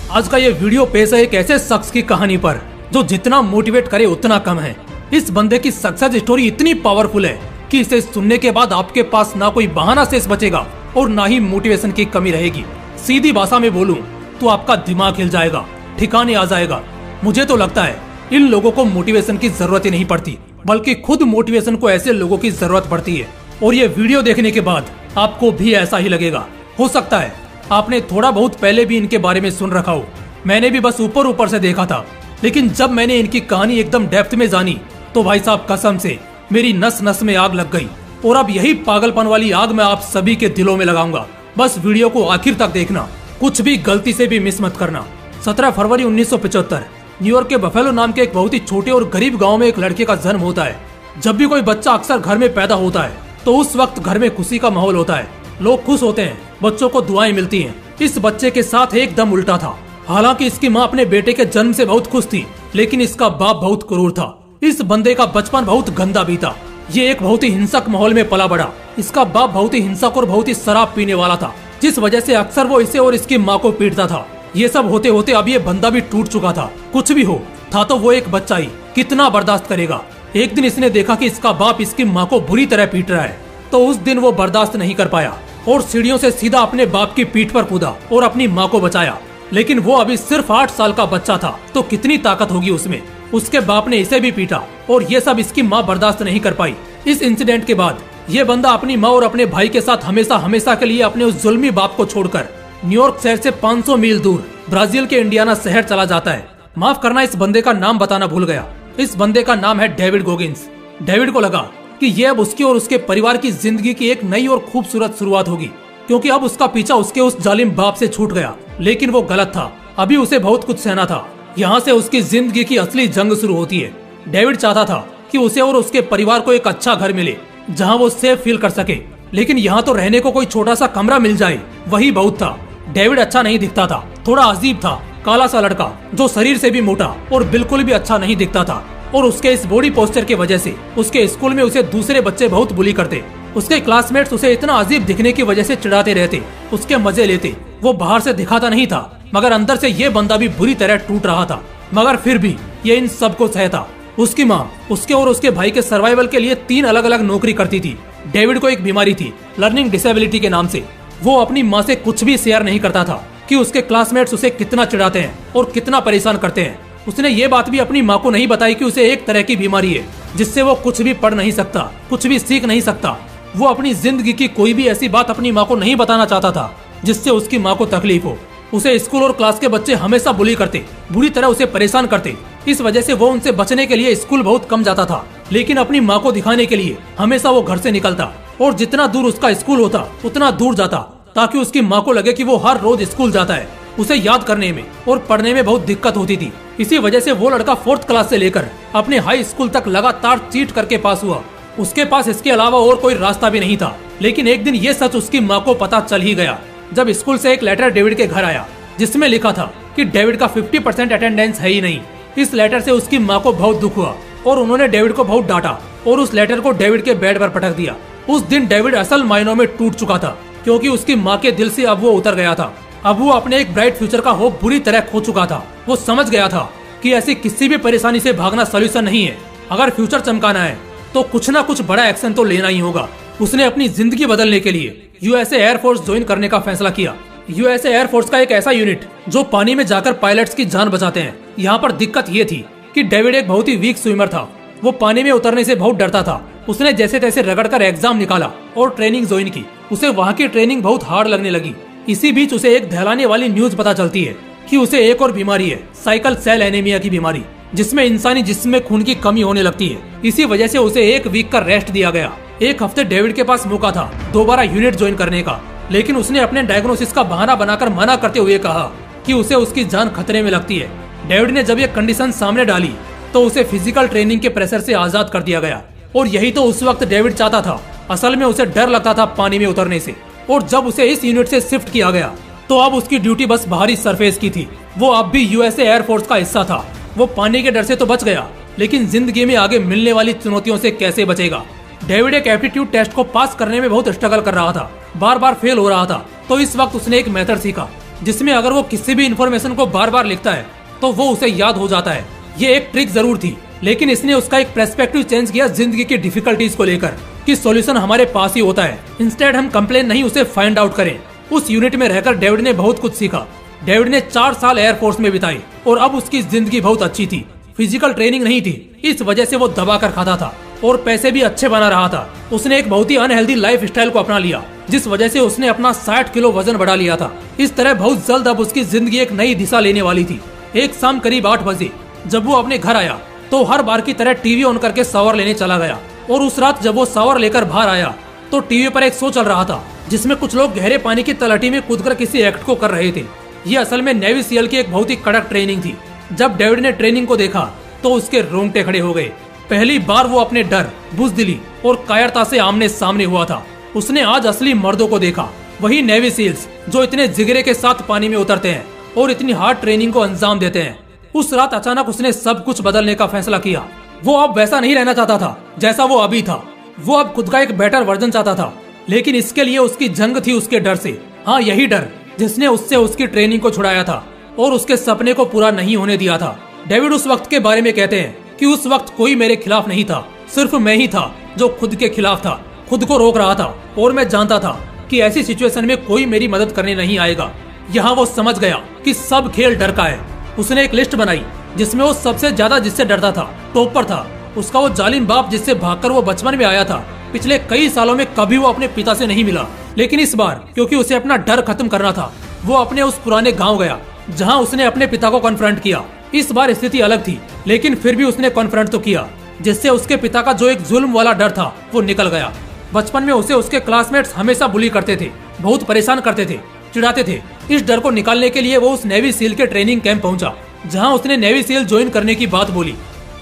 आज का ये वीडियो पेश है एक ऐसे शख्स की कहानी पर जो जितना मोटिवेट करे उतना कम है। इस बंदे की सक्सेस स्टोरी इतनी पावरफुल है कि इसे सुनने के बाद आपके पास ना कोई बहाना शेष बचेगा और ना ही मोटिवेशन की कमी रहेगी। सीधी भाषा में बोलूं तो आपका दिमाग हिल जाएगा, ठिकाने आ जाएगा। मुझे तो लगता है इन लोगों को मोटिवेशन की जरूरत ही नहीं पड़ती, बल्कि खुद मोटिवेशन को ऐसे लोगों की जरूरत पड़ती है। और ये वीडियो देखने के बाद आपको भी ऐसा ही लगेगा। हो सकता है आपने थोड़ा बहुत पहले भी इनके बारे में सुन रखा हो। मैंने भी बस ऊपर ऊपर से देखा था, लेकिन जब मैंने इनकी कहानी एकदम डेप्थ में जानी तो भाई साहब कसम से मेरी नस नस में आग लग गई। और अब यही पागलपन वाली आग मैं आप सभी के दिलों में लगाऊंगा। बस वीडियो को आखिर तक देखना, कुछ भी गलती से भी मिस मत करना। 17 फरवरी 1975 न्यूयॉर्क के बफेलो नाम के एक बहुत ही छोटे और गरीब गांव में एक लड़के का जन्म होता है। जब भी कोई बच्चा अक्सर घर में पैदा होता है तो उस वक्त घर में खुशी का माहौल होता है, लोग खुश होते हैं, बच्चों को दुआएं मिलती हैं। इस बच्चे के साथ एकदम उल्टा था। हालांकि इसकी माँ अपने बेटे के जन्म से बहुत खुश थी, लेकिन इसका बाप बहुत क्रूर था। इस बंदे का बचपन बहुत गंदा बीता। ये एक बहुत ही हिंसक माहौल में पला बड़ा। इसका बाप बहुत ही हिंसक और बहुत ही शराब पीने वाला था, जिस वजह से अक्सर वो इसे और इसकी माँ को पीटता था। ये सब होते होते अब ये बंदा भी टूट चुका था। कुछ भी हो, था तो वो एक बच्चा ही, कितना बर्दाश्त करेगा। एक दिन इसने देखा कि इसका बाप इसकी माँ को बुरी तरह पीट रहा है, तो उस दिन वो बर्दाश्त नहीं कर पाया और सीढ़ियों से सीधा अपने बाप की पीठ पर कूदा और अपनी माँ को बचाया। लेकिन वो अभी सिर्फ 8 साल का बच्चा था, तो कितनी ताकत होगी उसमें। उसके बाप ने इसे भी पीटा और ये सब इसकी माँ बर्दाश्त नहीं कर पाई। इस इंसिडेंट के बाद ये बंदा अपनी माँ और अपने भाई के साथ हमेशा हमेशा के लिए अपने उस जुल्मी बाप को छोड़कर न्यूयॉर्क शहर से 500 मील दूर ब्राजील के इंडियाना शहर चला जाता है। माफ करना, इस बंदे का नाम बताना भूल गया। इस बंदे का नाम है डेविड गोगिंस। डेविड को लगा कि यह अब उसकी और उसके परिवार की जिंदगी की एक नई और खूबसूरत शुरुआत होगी, क्योंकि अब उसका पीछा उसके उस जालिम बाप से छूट गया। लेकिन वो गलत था। अभी उसे बहुत कुछ सहना था। यहाँ से उसकी जिंदगी की असली जंग शुरू होती है। डेविड चाहता था कि उसे और उसके परिवार को एक अच्छा घर मिले जहाँ वो सेफ फील कर सके, लेकिन यहाँ तो रहने को कोई छोटा सा कमरा मिल जाए वही बहुत था। डेविड अच्छा नहीं दिखता था, थोड़ा अजीब था, काला सा लड़का जो शरीर से भी मोटा और बिल्कुल भी अच्छा नहीं दिखता था। और उसके इस बॉडी पोस्चर की वजह से उसके स्कूल में उसे दूसरे बच्चे बहुत बुली करते। उसके क्लासमेट्स उसे इतना अजीब दिखने की वजह से चिढ़ाते रहते, उसके मजे लेते। वो बाहर से दिखाता नहीं था, मगर अंदर से ये बंदा भी बुरी तरह टूट रहा था। मगर फिर भी ये इन सबको सहता। उसकी माँ उसके और उसके भाई के सर्वाइवल के लिए 3 अलग अलग नौकरी करती थी। डेविड को एक बीमारी थी, लर्निंग डिसेबिलिटी के नाम से। वो अपनी माँ से कुछ भी शेयर नहीं करता था कि उसके क्लासमेट्स उसे कितना चिढ़ाते हैं और कितना परेशान करते हैं। उसने ये बात भी अपनी माँ को नहीं बताई कि उसे एक तरह की बीमारी है जिससे वो कुछ भी पढ़ नहीं सकता, कुछ भी सीख नहीं सकता। वो अपनी जिंदगी की कोई भी ऐसी बात अपनी माँ को नहीं बताना चाहता था जिससे उसकी माँ को तकलीफ हो। उसे स्कूल और क्लास के बच्चे हमेशा बुली करते, बुरी तरह उसे परेशान करते। इस वजह से वो उनसे बचने के लिए स्कूल बहुत कम जाता था, लेकिन अपनी माँ को दिखाने के लिए हमेशा वो घर से निकलता और जितना दूर उसका स्कूल होता उतना दूर जाता, ताकि उसकी माँ को लगे कि वो हर रोज स्कूल जाता है। उसे याद करने में और पढ़ने में बहुत दिक्कत होती थी। इसी वजह से वो लड़का 4th क्लास से लेकर अपने हाई स्कूल तक लगातार चीट करके पास हुआ। उसके पास इसके अलावा और कोई रास्ता भी नहीं था। लेकिन एक दिन ये सच उसकी माँ को पता चल ही गया, जब स्कूल से एक लेटर डेविड के घर आया जिसमें लिखा था कि डेविड का 50% अटेंडेंस है ही नहीं। इस लेटर से उसकी माँ को बहुत दुख हुआ और उन्होंने डेविड को बहुत डांटा और उस लेटर को डेविड के बेड पर पटक दिया। उस दिन डेविड असल मायनों में टूट चुका था, क्योंकि उसकी माँ के दिल से अब वो उतर गया था। अब वो अपने एक ब्राइट फ्यूचर का होप बुरी तरह खो चुका था। वो समझ गया था कि ऐसी किसी भी परेशानी से भागना सोल्यूशन नहीं है। अगर फ्यूचर चमकाना है तो कुछ ना कुछ बड़ा एक्शन तो लेना ही होगा। उसने अपनी जिंदगी बदलने के लिए यूएसए एयरफोर्स ज्वाइन करने का फैसला किया। यूएसए एयरफोर्स का एक ऐसा यूनिट जो पानी में जाकर पायलट्स की जान बचाते हैं। यहाँ पर दिक्कत ये थी कि डेविड एक बहुत ही वीक स्विमर था। वो पानी में उतरने से बहुत डरता था। उसने जैसे तैसे रगड़कर एग्जाम निकाला और ट्रेनिंग ज्वाइन की। उसे वहाँ की ट्रेनिंग बहुत हार्ड लगने लगी। इसी बीच उसे एक दहलाने वाली न्यूज पता चलती है कि उसे एक और बीमारी है, साइकिल सेल एनीमिया की बीमारी, जिसमें इंसानी जिस्म में खून की कमी होने लगती है। इसी वजह से उसे 1 वीक का रेस्ट दिया गया। 1 हफ्ते डेविड के पास मौका था दोबारा यूनिट ज्वाइन करने का, लेकिन उसने अपने डायग्नोसिस का बहाना बनाकर मना करते हुए कहा कि उसे उसकी जान खतरे में लगती है। डेविड ने जब ये कंडीशन सामने डाली तो उसे फिजिकल ट्रेनिंग के प्रेशर से आजाद कर दिया गया। और यही तो उस वक्त डेविड चाहता था। असल में उसे डर लगता था पानी में उतरने से, और जब उसे इस यूनिट से शिफ्ट किया गया तो अब उसकी ड्यूटी बस बाहरी सरफेस की थी। वो अब भी यूएसए एयरफोर्स का हिस्सा था। वो पानी के डर से तो बच गया, लेकिन जिंदगी में आगे मिलने वाली चुनौतियों से कैसे बचेगा। डेविड एक एप्टीट्यूड टेस्ट को पास करने में बहुत स्ट्रगल कर रहा था, बार बार फेल हो रहा था। तो इस वक्त उसने एक मेथड सीखा जिसमें अगर वो किसी भी इंफॉर्मेशन को बार बार लिखता है तो वो उसे याद हो जाता है। ये एक ट्रिक जरूर थी, लेकिन इसने उसका एक पर्सपेक्टिव चेंज किया जिंदगी की डिफिकल्टीज को लेकर कि सॉल्यूशन हमारे पास ही होता है। इंस्टेड हम कंप्लेन नहीं, उसे फाइंड आउट करें। उस यूनिट में रहकर डेविड ने बहुत कुछ सीखा। डेविड ने 4 साल एयरफोर्स में बिताई और अब उसकी जिंदगी बहुत अच्छी थी। फिजिकल ट्रेनिंग नहीं थी, इस वजह से वो दबा कर खाता था और पैसे भी अच्छे बना रहा था। उसने एक बहुत ही अनहेल्दी लाइफ स्टाइल को अपना लिया, जिस वजह से उसने अपना 60 किलो वजन बढ़ा लिया था। इस तरह बहुत जल्द अब उसकी जिंदगी एक नई दिशा लेने वाली थी। एक शाम करीब 8 बजे जब वो अपने घर आया तो हर बार की तरह टीवी ऑन करके शावर लेने चला गया। और उस रात जब वो शावर लेकर बाहर आया तो टीवी पर एक शो चल रहा था जिसमें कुछ लोग गहरे पानी की तलहटी में कूदकर किसी एक्ट को कर रहे थे। ये असल में नेवी सीएल की एक बहुत ही कड़क ट्रेनिंग थी। जब डेविड ने ट्रेनिंग को देखा तो उसके रोंगटे खड़े हो गए। पहली बार वो अपने डर, बुज़दिली और कायरता से आमने सामने हुआ था। उसने आज असली मर्दों को देखा, वही नेवी सील्स जो इतने जिगरे के साथ पानी में उतरते हैं और इतनी हार्ड ट्रेनिंग को अंजाम देते हैं। उस रात अचानक उसने सब कुछ बदलने का फैसला किया। वो अब वैसा नहीं रहना चाहता था जैसा वो अभी था। वो अब खुद का एक बेटर वर्जन चाहता था, लेकिन इसके लिए उसकी जंग थी उसके डर से। हाँ, यही डर जिसने उससे उसकी ट्रेनिंग को छुड़ाया था और उसके सपने को पूरा नहीं होने दिया था। डेविड उस वक्त के बारे में कहते हैं कि उस वक्त कोई मेरे खिलाफ नहीं था, सिर्फ मैं ही था जो खुद के खिलाफ था, खुद को रोक रहा था। और मैं जानता था कि ऐसी सिचुएशन में कोई मेरी मदद करने नहीं आएगा। यहाँ वो समझ गया कि सब खेल डर का है। उसने एक लिस्ट बनाई जिसमें वो सबसे ज्यादा जिससे डरता था टॉप पर था उसका वो जालिम बाप जिससे भागकर वो बचपन में आया था। पिछले कई सालों में कभी वो अपने पिता से नहीं मिला, लेकिन इस बार क्योंकि उसे अपना डर खत्म करना था, वो अपने उस पुराने गांव गया जहां उसने अपने पिता को कॉन्फ्रंट किया। इस बार स्थिति अलग थी, लेकिन फिर भी उसने कॉन्फ्रंट तो किया, जिससे उसके पिता का जो एक जुल्म वाला डर था वो निकल गया। बचपन में उसे उसके क्लासमेट्स हमेशा बुली करते थे, बहुत परेशान करते थे, चिढ़ाते थे। इस डर को निकालने के लिए वो उस नेवी सील के ट्रेनिंग कैंप पहुंचा, जहां उसने नेवी सील ज्वाइन करने की बात बोली।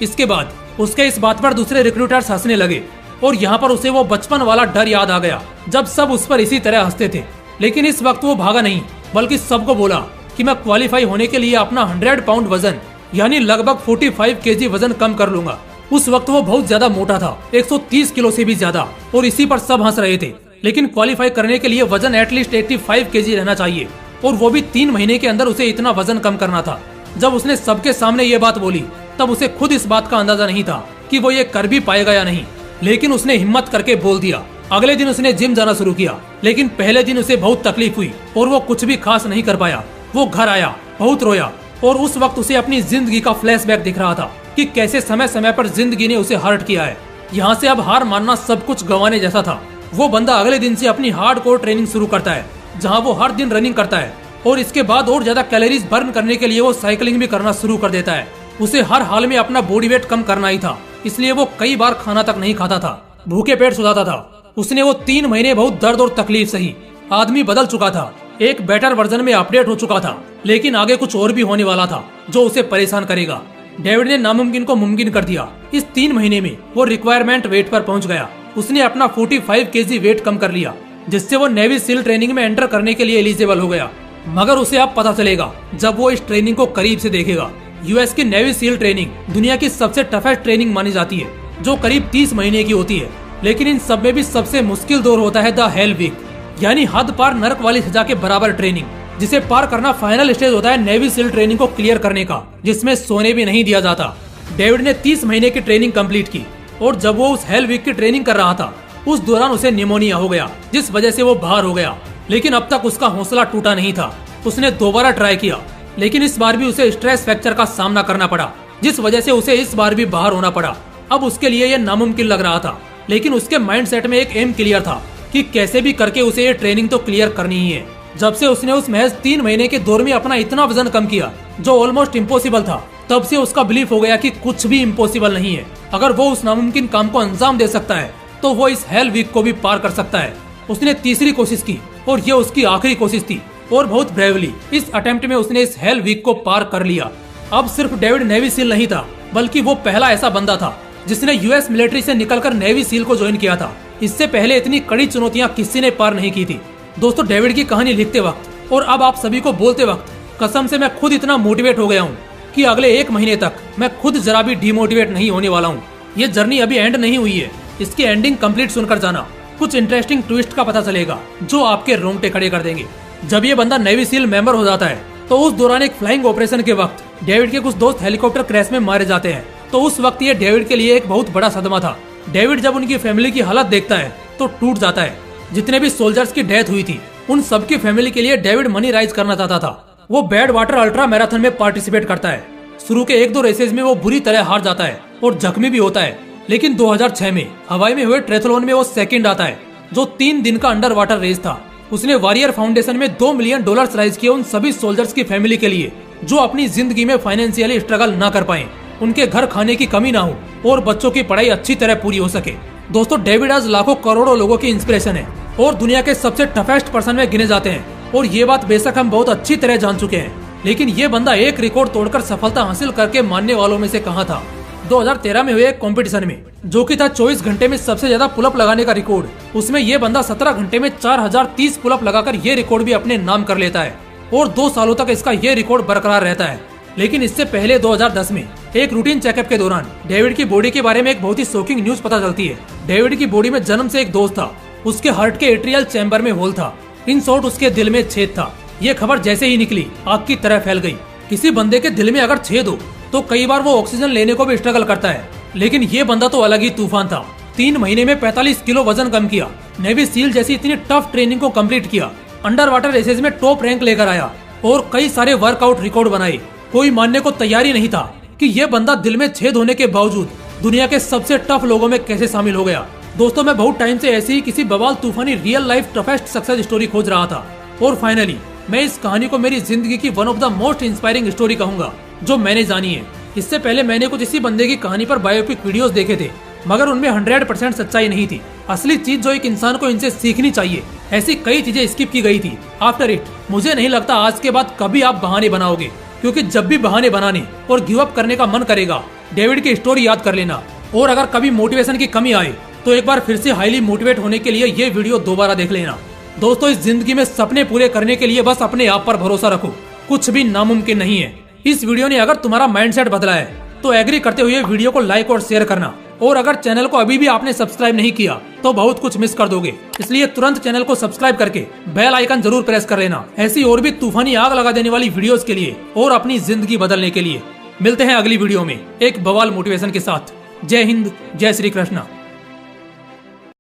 इसके बाद उसके इस बात पर दूसरे रिक्रूटर्स हंसने लगे और यहाँ पर उसे वो बचपन वाला डर याद आ गया जब सब उस पर इसी तरह हंसते थे। लेकिन इस वक्त वो भागा नहीं, बल्कि सबको बोला कि मैं क्वालिफाई होने के लिए अपना 100 पाउंड वजन यानी लगभग 45 केजी वजन कम कर लूंगा। उस वक्त वो बहुत ज्यादा मोटा था, 130 किलो से भी ज्यादा, और इसी पर सब हंस रहे थे। लेकिन क्वालिफाई करने के लिए वजन एटलीस्ट 85 केजी रहना चाहिए, और वो भी 3 महीने के अंदर उसे इतना वजन कम करना था। जब उसने सबके सामने ये बात बोली तब उसे खुद इस बात का अंदाजा नहीं था कि वो ये कर भी पाएगा या नहीं, लेकिन उसने हिम्मत करके बोल दिया। अगले दिन उसने जिम जाना शुरू किया, लेकिन पहले दिन उसे बहुत तकलीफ हुई और वो कुछ भी खास नहीं कर पाया। वो घर आया, बहुत रोया, और उस वक्त उसे अपनी जिंदगी का फ्लैशबैक दिख रहा था कि कैसे समय समय पर जिंदगी ने उसे हर्ट किया है। यहाँ से अब हार मानना सब कुछ गंवाने जैसा था। वो बंदा अगले दिन से अपनी हार्डकोर ट्रेनिंग शुरू करता है, जहाँ वो हर दिन रनिंग करता है, और इसके बाद और ज्यादा कैलोरीज बर्न करने के लिए वो साइकिलिंग भी करना शुरू कर देता है। उसे हर हाल में अपना बॉडी वेट कम करना ही था, इसलिए वो कई बार खाना तक नहीं खाता था, भूखे पेट सुलाता था। उसने वो 3 महीने बहुत दर्द और तकलीफ सही। आदमी बदल चुका था, एक बेटर वर्जन में अपडेट हो चुका था, लेकिन आगे कुछ और भी होने वाला था जो उसे परेशान करेगा। डेविड ने नामुमकिन को मुमकिन कर दिया। इस 3 महीने में वो रिक्वायरमेंट वेट पर पहुंच गया। उसने अपना 45 केजी वेट कम कर लिया, जिससे वो नेवी सील ट्रेनिंग में एंटर करने के लिए एलिजिबल हो गया। मगर उसे अब पता चलेगा जब वो इस ट्रेनिंग को करीब से देखेगा। यूएस की नेवी सील ट्रेनिंग दुनिया की सबसे टफेस्ट ट्रेनिंग मानी जाती है, जो करीब 30 महीने की होती है। लेकिन इन सब में भी सबसे मुश्किल दौर होता है द हेल वीक, यानी हद पार नरक वाली सजा के बराबर ट्रेनिंग, जिसे पार करना फाइनल स्टेज होता है नेवी सील ट्रेनिंग को क्लियर करने का, जिसमें सोने भी नहीं दिया जाता। डेविड ने 30 महीने की ट्रेनिंग कंप्लीट की, और जब वो उस हेल वीक की ट्रेनिंग कर रहा था उस दौरान उसे निमोनिया हो गया, जिस वजह से वो बाहर हो गया। लेकिन अब तक उसका हौसला टूटा नहीं था। उसने दोबारा ट्राई किया, लेकिन इस बार भी उसे स्ट्रेस फ्रैक्चर का सामना करना पड़ा, जिस वजह से उसे इस बार भी बाहर होना पड़ा। अब उसके लिए यह नामुमकिन लग रहा था, लेकिन उसके माइंडसेट में एक एम क्लियर था कि कैसे भी करके उसे ये ट्रेनिंग तो क्लियर करनी ही है। जब से उसने उस महज 3 महीने के दौर में अपना इतना वजन कम किया जो ऑलमोस्ट इम्पॉसिबल था, तब से उसका बिलीफ हो गया कि कुछ भी इम्पॉसिबल नहीं है। अगर वो उस नामुमकिन काम को अंजाम दे सकता है तो वो इस हेल वीक को भी पार कर सकता है। उसने तीसरी कोशिश की और ये उसकी आखिरी कोशिश थी, और बहुत ब्रेवली इस अटेम्प्ट में उसने इस हेल वीक को पार कर लिया। अब सिर्फ डेविड नेवी सील नहीं था, बल्कि वो पहला ऐसा बंदा था जिसने यूएस मिलिट्री से निकलकर नेवी सील को ज्वाइन किया था। इससे पहले इतनी कड़ी चुनौतियां किसी ने पार नहीं की थी। दोस्तों, डेविड की कहानी लिखते वक्त और अब आप सभी को बोलते वक्त कसम से मैं खुद इतना मोटिवेट हो गया हूँ कि अगले 1 महीने तक मैं खुद जरा भी डिमोटिवेट नहीं होने वाला हूँ। ये जर्नी अभी एंड नहीं हुई है, इसकी एंडिंग कंप्लीट सुनकर जाना। कुछ इंटरेस्टिंग ट्विस्ट का पता चलेगा जो आपके रोंगटे खड़े कर देंगे। जब ये बंदा नेवी सील मेंबर हो जाता है तो उस दौरान एक फ्लाइंग ऑपरेशन के वक्त डेविड के कुछ दोस्त हेलीकॉप्टर क्रैश में मारे जाते हैं। तो उस वक्त ये डेविड के लिए एक बहुत बड़ा सदमा था। डेविड जब उनकी फैमिली की हालत देखता है तो टूट जाता है। जितने भी सोल्जर्स की डेथ हुई थी उन सबकी फैमिली के लिए डेविड मनी राइज करना चाहता था। वो बैड वाटर अल्ट्रा मैराथन में पार्टिसिपेट करता है। शुरू के 1-2 रेसेस में वो बुरी तरह हार जाता है और जख्मी भी होता है, लेकिन 2006 में हवाई में हुए ट्रेथलॉन में वो सेकंड आता है, जो 3 दिन का अंडर वाटर रेस था। उसने वॉरियर फाउंडेशन में $2 मिलियन राइज किए उन सभी सोल्जर्स की फैमिली के लिए जो अपनी जिंदगी में फाइनेंशियली स्ट्रगल ना कर पाए, उनके घर खाने की कमी ना हो और बच्चों की पढ़ाई अच्छी तरह पूरी हो सके। दोस्तों, डेविड आज लाखों करोड़ों लोगों की इंस्पिरेशन है और दुनिया के सबसे टफेस्ट पर्सन में गिने जाते हैं। और ये बात बेशक हम बहुत अच्छी तरह जान चुके हैं, लेकिन ये बंदा एक रिकॉर्ड तोड़कर सफलता हासिल करके मानने वालों में से कहाँ था। 2013 में हुए एक कंपटीशन में, जो कि था 24 घंटे में सबसे ज्यादा पुलअप लगाने का रिकॉर्ड, उसमें ये बंदा 17 घंटे में 4030 पुलअप लगाकर ये रिकॉर्ड भी अपने नाम कर लेता है और 2 सालों तक इसका ये रिकॉर्ड बरकरार रहता है। लेकिन इससे पहले 2010 में एक रूटीन चेकअप के दौरान डेविड की बॉडी के बारे में एक बहुत ही शॉकिंग न्यूज पता चलती है। डेविड की बॉडी में जन्म से एक दोष था, उसके हार्ट के एट्रियल चैम्बर में होल था, इन शॉर्ट उसके दिल में छेद था। ये खबर जैसे ही निकली आग की तरह फैल गई। किसी बंदे के दिल में अगर छेद हो तो कई बार वो ऑक्सीजन लेने को भी स्ट्रगल करता है, लेकिन ये बंदा तो अलग ही तूफान था। 3 महीने में 45 किलो वजन कम किया, नेवी सील जैसी इतनी टफ ट्रेनिंग को कंप्लीट किया, अंडर वाटर रेसेस में टॉप रैंक लेकर आया और कई सारे वर्कआउट रिकॉर्ड बनाए। कोई मानने को तैयार ही नहीं था कि ये बंदा दिल में छेद होने के बावजूद दुनिया के सबसे टफ लोगों में कैसे शामिल हो गया। दोस्तों, मैं बहुत टाइम से ऐसी ही किसी बवाल तूफानी real life toughest success story खोज रहा था और फाइनली मैं इस कहानी को मेरी जिंदगी की one of the most inspiring story कहूंगा जो मैंने जानी है। इससे पहले मैंने कुछ इसी बंदे की कहानी पर बायोपिक वीडियोस देखे थे, मगर उनमें 100% सच्चाई नहीं थी। असली चीज जो एक इंसान को इनसे सीखनी चाहिए, ऐसी कई चीजें स्किप की गई थी। आफ्टर इट मुझे नहीं लगता आज के बाद कभी आप बहाने बनाओगे, क्योंकि जब भी बहाने बनाने और गिव अप करने का मन करेगा, डेविड की स्टोरी याद कर लेना। और अगर कभी मोटिवेशन की कमी आए तो एक बार फिर से हाईली मोटिवेट होने के लिए ये वीडियो दोबारा देख लेना। दोस्तों, इस जिंदगी में सपने पूरे करने के लिए बस अपने आप पर भरोसा रखो, कुछ भी नामुमकिन नहीं है। इस वीडियो ने अगर तुम्हारा माइंडसेट बदला है तो एग्री करते हुए वीडियो को लाइक और शेयर करना। और अगर चैनल को अभी भी आपने सब्सक्राइब नहीं किया तो बहुत कुछ मिस कर दोगे, इसलिए तुरंत चैनल को सब्सक्राइब करके बेल आइकन जरूर प्रेस कर लेना, ऐसी और भी तूफानी आग लगा देने वाली वीडियोस के लिए और अपनी जिंदगी बदलने के लिए। मिलते हैं अगली वीडियो में एक बवाल मोटिवेशन के साथ। जय हिंद, जय श्री कृष्णा।